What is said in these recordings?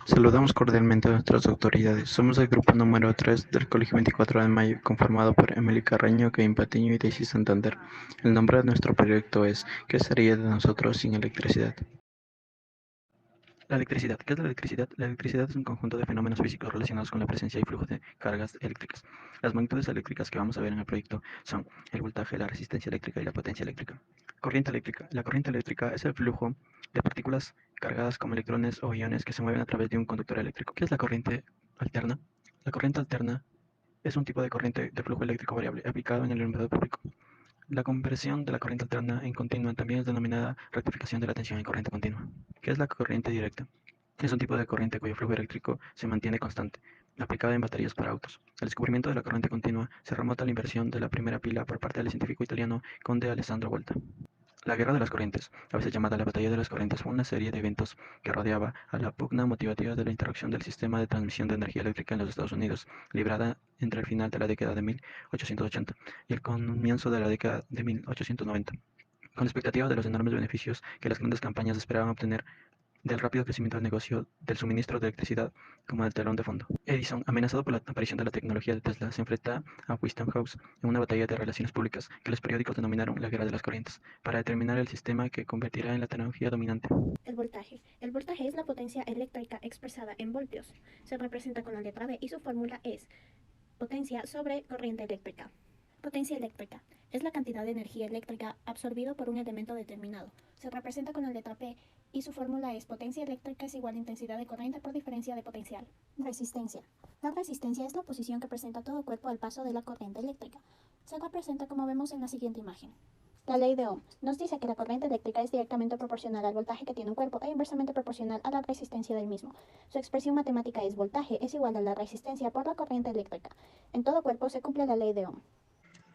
Saludamos cordialmente a nuestras autoridades. Somos el grupo número 3 del Colegio 24 de Mayo, conformado por Emily Carreño, Kevin Patiño y Daisy Santander. El nombre de nuestro proyecto es ¿Qué sería de nosotros sin electricidad? La electricidad. ¿Qué es la electricidad? La electricidad es un conjunto de fenómenos físicos relacionados con la presencia y flujo de cargas eléctricas. Las magnitudes eléctricas que vamos a ver en el proyecto son el voltaje, la resistencia eléctrica y la potencia eléctrica. Corriente eléctrica. La corriente eléctrica es el flujo de partículas cargadas como electrones o iones que se mueven a través de un conductor eléctrico. ¿Qué es la corriente alterna? La corriente alterna es un tipo de corriente de flujo eléctrico variable aplicado en el alumbrado público. La conversión de la corriente alterna en continua también es denominada rectificación de la tensión en corriente continua. ¿Qué es la corriente directa? Es un tipo de corriente cuyo flujo eléctrico se mantiene constante, aplicada en baterías para autos. El descubrimiento de la corriente continua se remonta a la inversión de la primera pila por parte del científico italiano Conde Alessandro Volta. La Guerra de las Corrientes, a veces llamada la Batalla de las Corrientes, fue una serie de eventos que rodeaba a la pugna motivativa de la interrupción del sistema de transmisión de energía eléctrica en los Estados Unidos, librada entre el final de la década de 1880 y el comienzo de la década de 1890, con la expectativa de los enormes beneficios que las grandes campañas esperaban obtener del rápido crecimiento del negocio del suministro de electricidad como del telón de fondo. Edison, amenazado por la aparición de la tecnología de Tesla, se enfrenta a Westinghouse en una batalla de relaciones públicas que los periódicos denominaron la Guerra de las Corrientes, para determinar el sistema que convertirá en la tecnología dominante. El voltaje. El voltaje es la potencia eléctrica expresada en voltios. Se representa con la letra V y su fórmula es potencia sobre corriente eléctrica. Potencia eléctrica es la cantidad de energía eléctrica absorbido por un elemento determinado. Se representa con la letra P y su fórmula es potencia eléctrica es igual a intensidad de corriente por diferencia de potencial. Resistencia. La resistencia es la oposición que presenta todo cuerpo al paso de la corriente eléctrica. Se representa como vemos en la siguiente imagen. La ley de Ohm nos dice que la corriente eléctrica es directamente proporcional al voltaje que tiene un cuerpo e inversamente proporcional a la resistencia del mismo. Su expresión matemática es voltaje es igual a la resistencia por la corriente eléctrica. En todo cuerpo se cumple la ley de Ohm.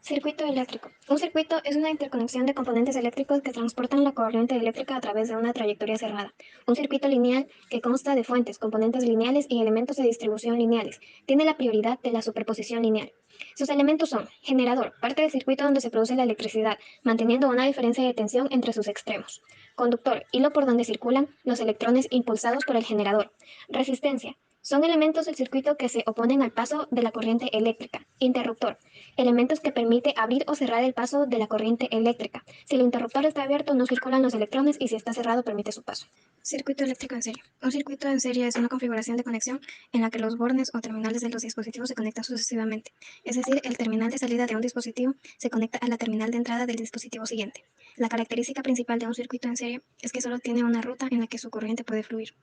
Circuito eléctrico. Un circuito es una interconexión de componentes eléctricos que transportan la corriente eléctrica a través de una trayectoria cerrada. Un circuito lineal, que consta de fuentes, componentes lineales y elementos de distribución lineales, tiene la prioridad de la superposición lineal. Sus elementos son generador, parte del circuito donde se produce la electricidad, manteniendo una diferencia de tensión entre sus extremos. Conductor, hilo por donde circulan los electrones impulsados por el generador. Resistencia. Son elementos del circuito que se oponen al paso de la corriente eléctrica. Interruptor. Elementos que permite abrir o cerrar el paso de la corriente eléctrica. Si el interruptor está abierto, no circulan los electrones y si está cerrado, permite su paso. Circuito eléctrico en serie. Un circuito en serie es una configuración de conexión en la que los bornes o terminales de los dispositivos se conectan sucesivamente. Es decir, el terminal de salida de un dispositivo se conecta a la terminal de entrada del dispositivo siguiente. La característica principal de un circuito en serie es que solo tiene una ruta en la que su corriente puede fluir.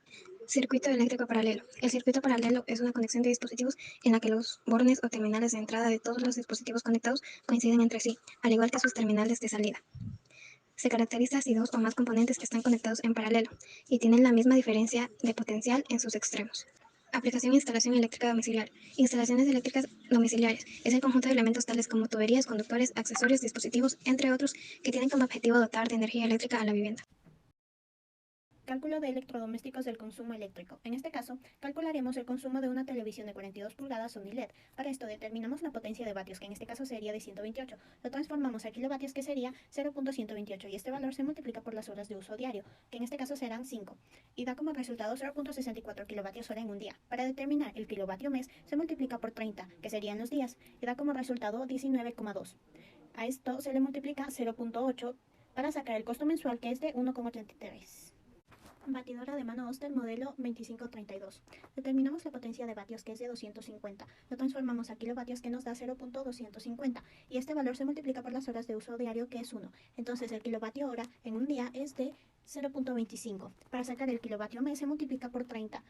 Circuito eléctrico paralelo. El circuito paralelo es una conexión de dispositivos en la que los bornes o terminales de entrada de todos los dispositivos conectados coinciden entre sí, al igual que sus terminales de salida. Se caracteriza si dos o más componentes están conectados en paralelo y tienen la misma diferencia de potencial en sus extremos. Aplicación e instalación eléctrica domiciliar. Instalaciones eléctricas domiciliares es el conjunto de elementos tales como tuberías, conductores, accesorios, dispositivos, entre otros, que tienen como objetivo dotar de energía eléctrica a la vivienda. Cálculo de electrodomésticos del consumo eléctrico. En este caso, calcularemos el consumo de una televisión de 42 pulgadas Sony LED. Para esto determinamos la potencia de vatios, que en este caso sería de 128. Lo transformamos a kilovatios, que sería 0.128, y este valor se multiplica por las horas de uso diario, que en este caso serán 5, y da como resultado 0.64 kilovatios hora en un día. Para determinar el kilovatio mes, se multiplica por 30, que serían los días, y da como resultado 19,2. A esto se le multiplica 0.8 para sacar el costo mensual, que es de 1,33. Batidora de mano Oster modelo 2532. Determinamos la potencia de vatios, que es de 250. Lo transformamos a kilovatios, que nos da 0.250. Y este valor se multiplica por las horas de uso diario, que es 1. Entonces el kilovatio hora en un día es de 0.25. Para sacar el kilovatio mes se multiplica por 30,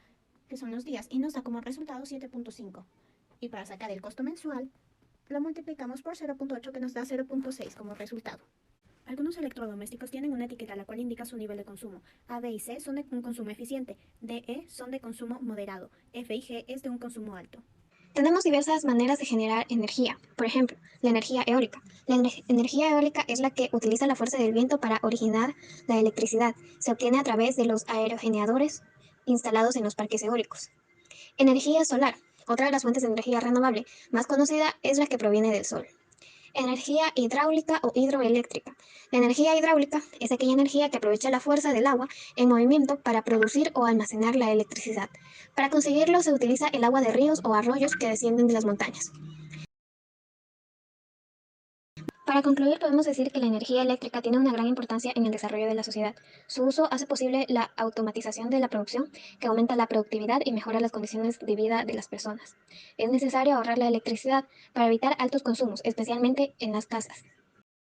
que son los días, y nos da como resultado 7.5. Y para sacar el costo mensual lo multiplicamos por 0.8, que nos da 0.6 como resultado. Algunos electrodomésticos tienen una etiqueta la cual indica su nivel de consumo. A, B y C son de un consumo eficiente, D, E son de consumo moderado, F y G es de un consumo alto. Tenemos diversas maneras de generar energía. Por ejemplo, la energía eólica. Energía eólica es la que utiliza la fuerza del viento para originar la electricidad. Se obtiene a través de los aerogeneradores instalados en los parques eólicos. Energía solar. Otra de las fuentes de energía renovable más conocida es la que proviene del sol. Energía hidráulica o hidroeléctrica. La energía hidráulica es aquella energía que aprovecha la fuerza del agua en movimiento para producir o almacenar la electricidad. Para conseguirlo se utiliza el agua de ríos o arroyos que descienden de las montañas. Para concluir, podemos decir que la energía eléctrica tiene una gran importancia en el desarrollo de la sociedad. Su uso hace posible la automatización de la producción, que aumenta la productividad y mejora las condiciones de vida de las personas. Es necesario ahorrar la electricidad para evitar altos consumos, especialmente en las casas.